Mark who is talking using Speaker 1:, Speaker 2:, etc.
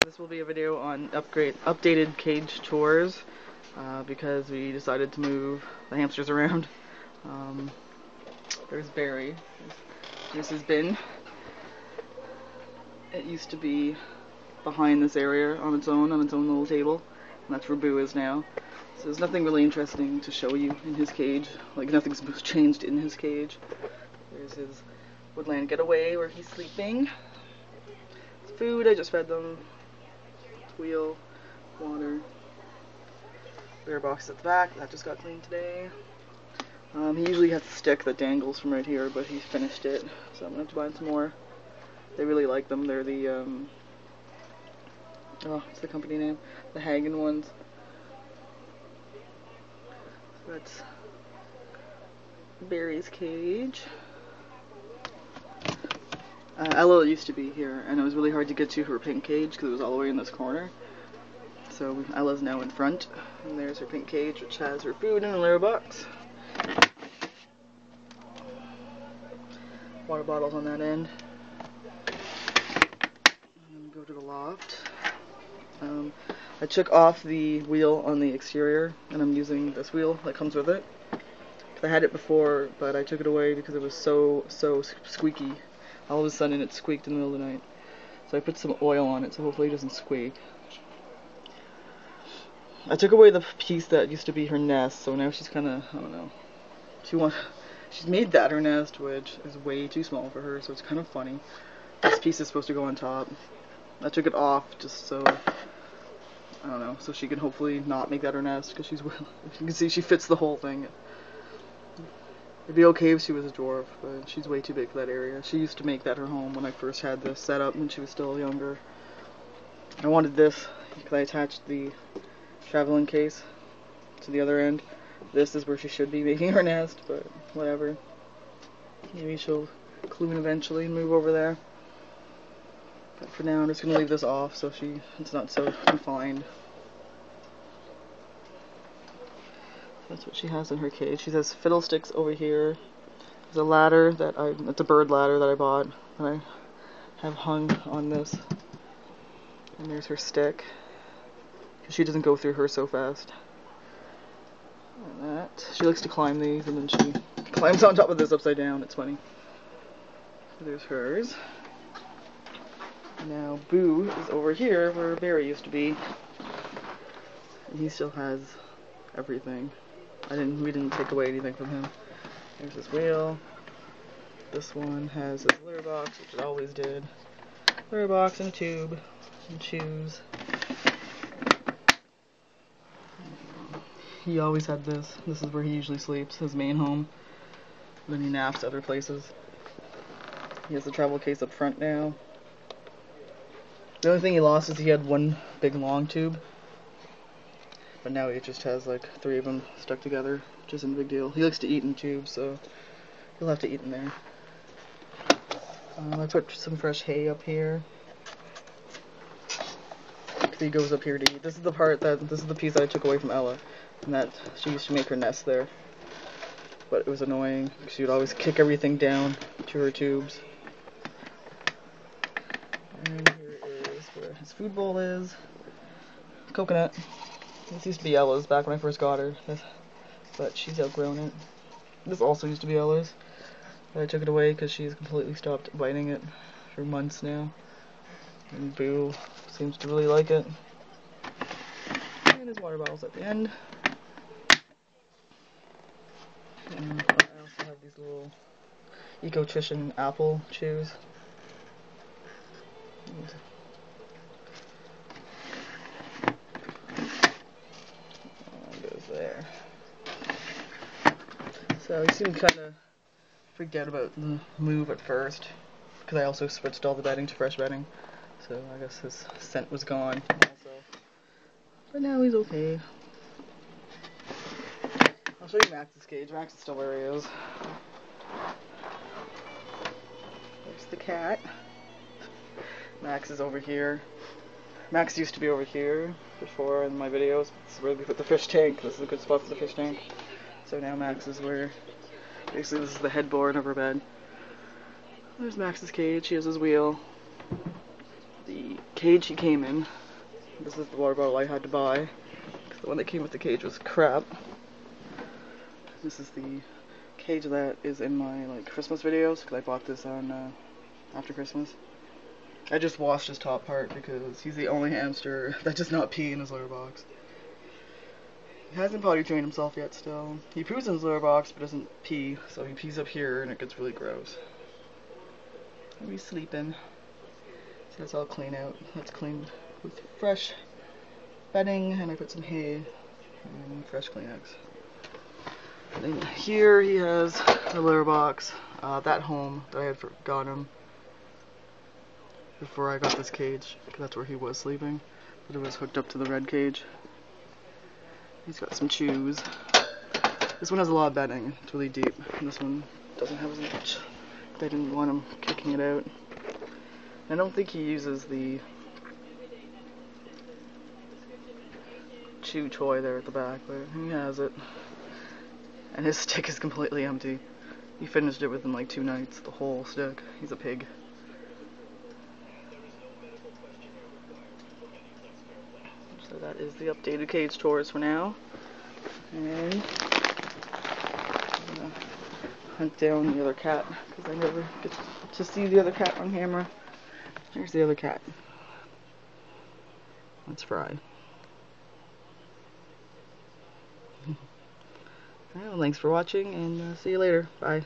Speaker 1: This will be a video on updated cage chores because we decided to move the hamsters around. There's Barry. This has been. It used to be behind this area on its own little table, and that's where Boo is now. So there's nothing really interesting to show you in his cage. Like, nothing's changed in his cage. There's his woodland getaway where he's sleeping. Food, I just fed them. Wheel, water. Litter box at the back, that just got cleaned today. He usually has a stick that dangles from right here, but he finished it, so I'm gonna have to buy some more. They really like them. They're the what's the company name? The Hagen ones. So that's Barry's cage. Ella used to be here, and it was really hard to get to her pink cage because it was all the way in this corner. So Ella's now in front, and there's her pink cage, which has her food in a litter box. Water bottles on that end. And then we go to the loft. I took off the wheel on the exterior, and I'm using this wheel that comes with it. I had it before, but I took it away because it was so squeaky. All of a sudden it squeaked in the middle of the night. So I put some oil on it so hopefully it doesn't squeak. I took away the piece that used to be her nest, so now she's kinda, I don't know. She's made that her nest, which is way too small for her, so it's kind of funny. This piece is supposed to go on top. I took it off just so, I don't know, so she can hopefully not make that her nest, because she's, if you can see, she fits the whole thing. It'd be okay if she was a dwarf, but she's way too big for that area. She used to make that her home when I first had this set up when she was still younger. I wanted this because I attached the traveling case to the other end. This is where she should be making her nest, but whatever. Maybe she'll clue in eventually and move over there. But for now, I'm just going to leave this off so it's not so confined. That's what she has in her cage. She has fiddlesticks over here. There's a ladder it's a bird ladder that I bought, that I have hung on this. And there's her stick, because she doesn't go through her so fast. And that. She likes to climb these, and then she climbs on top of this upside down. It's funny. So there's hers. Now Boo is over here where Barry used to be. And he still has everything. We didn't take away anything from him. There's his wheel. This one has his litter box, which it always did. Litter box and tube and shoes. He always had this. This is where he usually sleeps, his main home. Then he naps other places. He has the travel case up front now. The only thing he lost is he had one big long tube. But now he just has like 3 of them stuck together, which isn't a big deal. He likes to eat in tubes, so he'll have to eat in there. I put some fresh hay up here. He goes up here to eat. This is the piece that I took away from Ella, and that she used to make her nest there. But it was annoying. She would always kick everything down to her tubes. And here is where his food bowl is. Coconut. This used to be Ella's back when I first got her, but she's outgrown it. This also used to be Ella's, but I took it away because she's completely stopped biting it for months now. And Boo seems to really like it. And his water bottles at the end. And I also have these little Ecotrition apple chews. There. So he seemed kind of freaked out about the move at first, because I also switched all the bedding to fresh bedding, so I guess his scent was gone also. But now he's okay. I'll show you Max's cage. Max is still where he is. There's the cat. Max is over here. Max used to be over here before in my videos. This is where we put the fish tank. This is a good spot for the fish tank. So now Max is where, basically this is the headboard of her bed. There's Max's cage. He has his wheel. the cage he came in. This is the water bottle I had to buy. The one that came with the cage was crap. This is the cage that is in my like Christmas videos because I bought this on after Christmas. I just washed his top part because he's the only hamster that does not pee in his litter box. He hasn't potty trained himself yet still. He poos in his litter box but doesn't pee, so he pees up here and it gets really gross. He's sleeping. So that's all clean out. That's cleaned with fresh bedding, and I put some hay and fresh Kleenex. And then here he has a litter box. That home that I had got him before I got this cage, because that's where he was sleeping, but it was hooked up to the red cage. He's got some chews. This one has a lot of bedding. It's really deep. And this one doesn't have as much. They didn't want him kicking it out. I don't think he uses the chew toy there at the back, but he has it. And his stick is completely empty. He finished it within like 2 nights, the whole stick. He's a pig. So that is the updated cage tours for now. And I'm gonna hunt down the other cat, because I never get to see the other cat on camera. There's the other cat. That's Fry. Well, thanks for watching, and see you later. Bye.